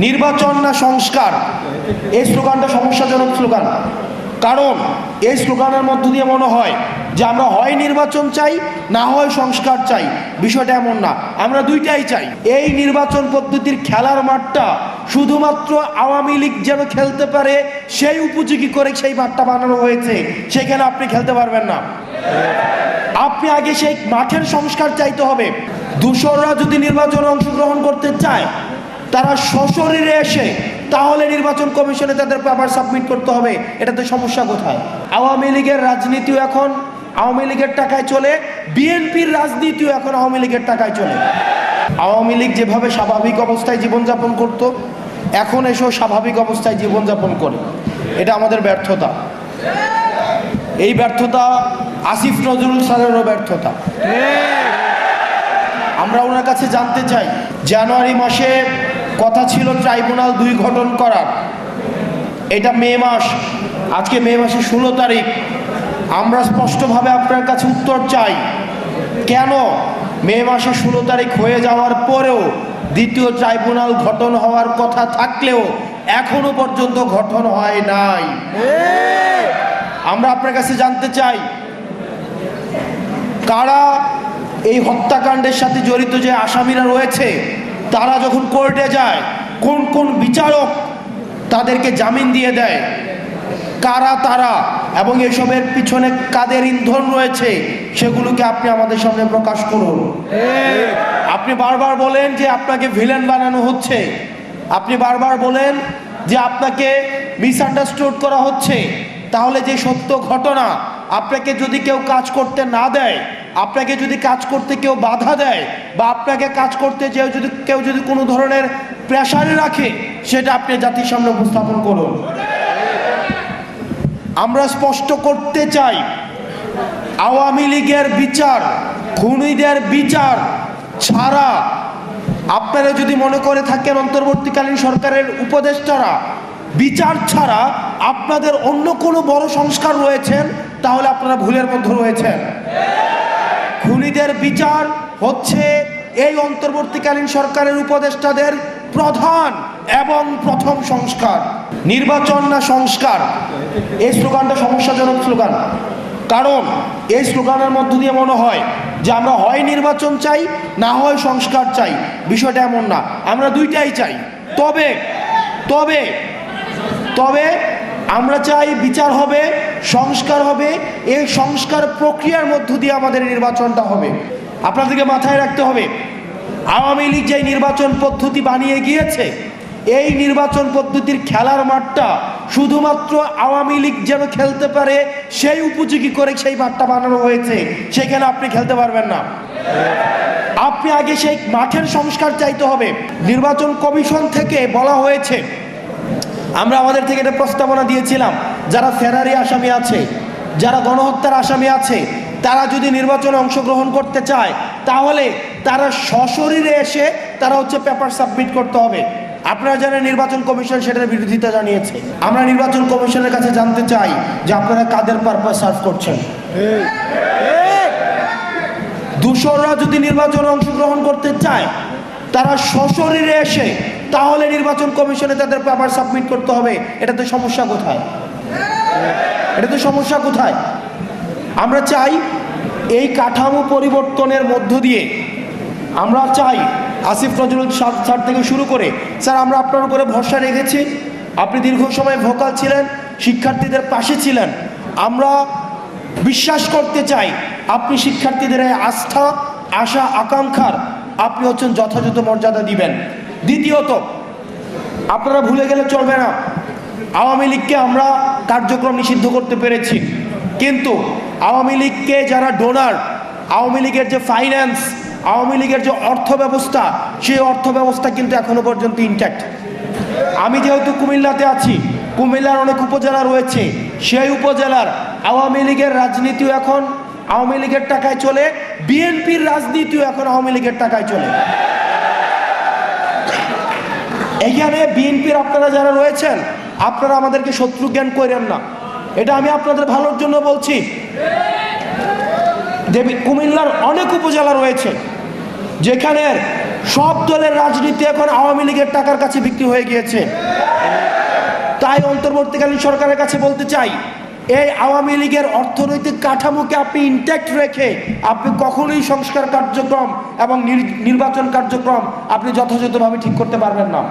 নির্বাচন না সংস্কার, এই স্লোগানটা সমস্যাজনক স্লোগান। কারণ এই স্লোগানের মধ্য দিয়ে মনে হয় যে আমরা হয় নির্বাচন চাই, না হয় সংস্কার চাই। বিষয়টা এমন না, আমরা দুইটাই চাই। এই নির্বাচন পদ্ধতির খেলার মাঠটা শুধুমাত্র আওয়ামী লীগ যেন খেলতে পারে সেই উপযোগী করে সেই মাঠটা বানানো হয়েছে, সেখানে আপনি খেলতে পারবেন না। আপনি আগে সেই মাঠের সংস্কার চাইতে হবে। দূষররা যদি নির্বাচনে অংশগ্রহণ করতে চায়, তারা সশরীরে এসে তাহলে নির্বাচন কমিশনে তাদের পেপার সাবমিট করতে হবে। এটাতে সমস্যা কোথায়? আওয়ামী লীগের রাজনীতিও এখন আওয়ামী লীগের টাকায় চলে, বিএনপির রাজনীতিও এখন আওয়ামী লীগের টাকায় চলে। আওয়ামী লীগ যেভাবে স্বাভাবিক অবস্থায় জীবনযাপন করত, এখন এসেও স্বাভাবিক অবস্থায় জীবনযাপন করে। এটা আমাদের ব্যর্থতা। এই ব্যর্থতা আসিফ নজরুল স্যারেরও ব্যর্থতা। আমরা ওনার কাছে জানতে চাই, জানুয়ারি মাসে কথা ছিল ট্রাইব্যুনাল 2 গঠন করার, এটা মে মাস, আজকে মে মাসের 16 তারিখ। আমরা স্পষ্টভাবে আপনার কাছে উত্তর চাই, কেন মে মাসে 16 তারিখ হয়ে যাওয়ার পরেও দ্বিতীয় ট্রাইব্যুনাল গঠন হওয়ার কথা থাকলেও এখনো পর্যন্ত গঠন হয় নাই? আমরা আপনার কাছে জানতে চাই, কারা এই হত্যাকাণ্ডের সাথে জড়িত যে আসামিরা রয়েছে, তারা যখন কোর্টে যায় কোন কোন বিচারক তাদেরকে জামিন দিয়ে দেয়, কারা তারা এবং এসবের পিছনে কাদের ইন্ধন রয়েছে, সেগুলোকে আপনি আমাদের সামনে প্রকাশ করুন। আপনি বারবার বলেন যে আপনাকে ভিলেন বানানো হচ্ছে, আপনি বারবার বলেন যে আপনাকে মিসআন্ডারস্টুড করা হচ্ছে। তাহলে যে সত্য ঘটনা, আপনাকে যদি কেউ কাজ করতে না দেয়, আপনাকে যদি কাজ করতে কেউ বাধা দেয়, বা আপনাকে কাজ করতে কেউ যদি কোনো ধরনের প্রেশারে রাখে, সেটা আপনি জাতির সামনে উপস্থাপন করুন। আমরা স্পষ্ট করতে চাই, আওয়ামী লীগের বিচার, খুনিদের বিচার ছাড়া, আপনারা যদি মনে করে থাকেন অন্তর্বর্তীকালীন সরকারের উপদেষ্টারা বিচার ছাড়া আপনাদের অন্য কোনো বড় সংস্কার রয়েছেন, তাহলে আপনারা ভুলের মধ্যে রয়েছেন। খুনিদের বিচার হচ্ছে এই অন্তর্বর্তীকালীন সরকারের উপদেষ্টাদের প্রধান এবং প্রথম সংস্কার। নির্বাচন না সংস্কার, এই স্লোগানটা সমস্যাজনক স্লোগান। কারণ এই স্লোগানের মধ্য দিয়ে মনে হয় যে আমরা হয় নির্বাচন চাই, না হয় সংস্কার চাই। বিষয়টা এমন না, আমরা দুইটাই চাই। তবে তবে তবে আমরা চাই বিচার হবে, সংস্কার হবে। এই সংস্কার প্রক্রিয়ার মধ্য দিয়ে আমাদের নির্বাচনটা হবে। আপনাদেরকে মাথায় রাখতে হবে, আওয়ামী লীগ যে নির্বাচন পদ্ধতি বানিয়ে গিয়েছে, এই নির্বাচন পদ্ধতির খেলার মাঠটা শুধুমাত্র আওয়ামী লীগ যেন খেলতে পারে সেই উপযোগী করে সেই মাঠটা বানানো হয়েছে, সেখানে আপনি খেলতে পারবেন না। আপনি আগে সেই মাঠের সংস্কার চাইতে হবে। নির্বাচন কমিশন থেকে বলা হয়েছে, আমরা আমাদের থেকে একটা প্রস্তাবনা দিয়েছিলাম, যারা ফেরারি আসামি আছে, যারা গণহত্যার আসামি আছে, তারা যদি নির্বাচনে অংশগ্রহণ করতে চায়, তাহলে তারা সশরীরে এসে তারা পেপার সাবমিট করতে হবে। আপনারা জানেন নির্বাচন কমিশন সেটার বিরোধিতা জানিয়েছে। আমরা নির্বাচন কমিশনের কাছে জানতে চাই যে আপনারা কাদের পারপাস সার্ভ করছেন। দূষররা যদি নির্বাচনে অংশগ্রহণ করতে চায়, তারা সশরীরে এসে তাহলে নির্বাচন কমিশনে তাদের পেপার সাবমিট করতে হবে। এটাতে সমস্যা কোথায়? এটাতে সমস্যা কোথায়? আমরা চাই এই কাঠামো পরিবর্তনের মধ্য দিয়ে, আমরা চাই আসিফ নজরুল স্যার থেকে শুরু করে, স্যার আমরা আপনার উপরে ভরসা রেখেছি, আপনি দীর্ঘ সময় ভোকাল ছিলেন, শিক্ষার্থীদের পাশে ছিলেন। আমরা বিশ্বাস করতে চাই আপনি শিক্ষার্থীদের আস্থা, আশা, আকাঙ্ক্ষার আপনি যথাযথ মর্যাদা দিবেন। দ্বিতীয়ত, আপনারা ভুলে গেলে চলবে না, আওয়ামী লীগকে আমরা কার্যক্রম নিষিদ্ধ করতে পেরেছি, কিন্তু আওয়ামী লীগকে যারা ডোনার, আওয়ামী লীগের যে ফাইন্যান্স, আওয়ামী লীগের যে অর্থ ব্যবস্থা, সেই অর্থ ব্যবস্থা কিন্তু এখনো পর্যন্ত ইনট্যাক্ট। আমি যেহেতু কুমিল্লাতে আছি, কুমিল্লার অনেক উপজেলা রয়েছে, সেই উপজেলার আওয়ামী লীগের রাজনীতিও এখন আওয়ামী লীগের টাকায় চলে, বিএনপির রাজনীতিও এখন আওয়ামী লীগের টাকায় চলে। এইখানে বিএনপির আপনারা যারা রয়েছেন, আপনারা আমাদেরকে শত্রু জ্ঞান করেন না, এটা আমি আপনাদের ভালোর জন্য বলছি। কুমিল্লার অনেক উপজেলা রয়েছে যেখানে সব দলের রাজনীতি এখন আওয়ামী লীগের টাকার কাছে বিক্রি হয়ে গিয়েছে। তাই অন্তর্বর্তীকালীন সরকারের কাছে বলতে চাই, এই আওয়ামী লীগের অর্থনৈতিক কাঠামোকে আপনি ইনট্যাক্ট রেখে আপনি কখনোই সংস্কার কার্যক্রম এবং নির্বাচন কার্যক্রম আপনি যথাযথভাবে ঠিক করতে পারবেন না।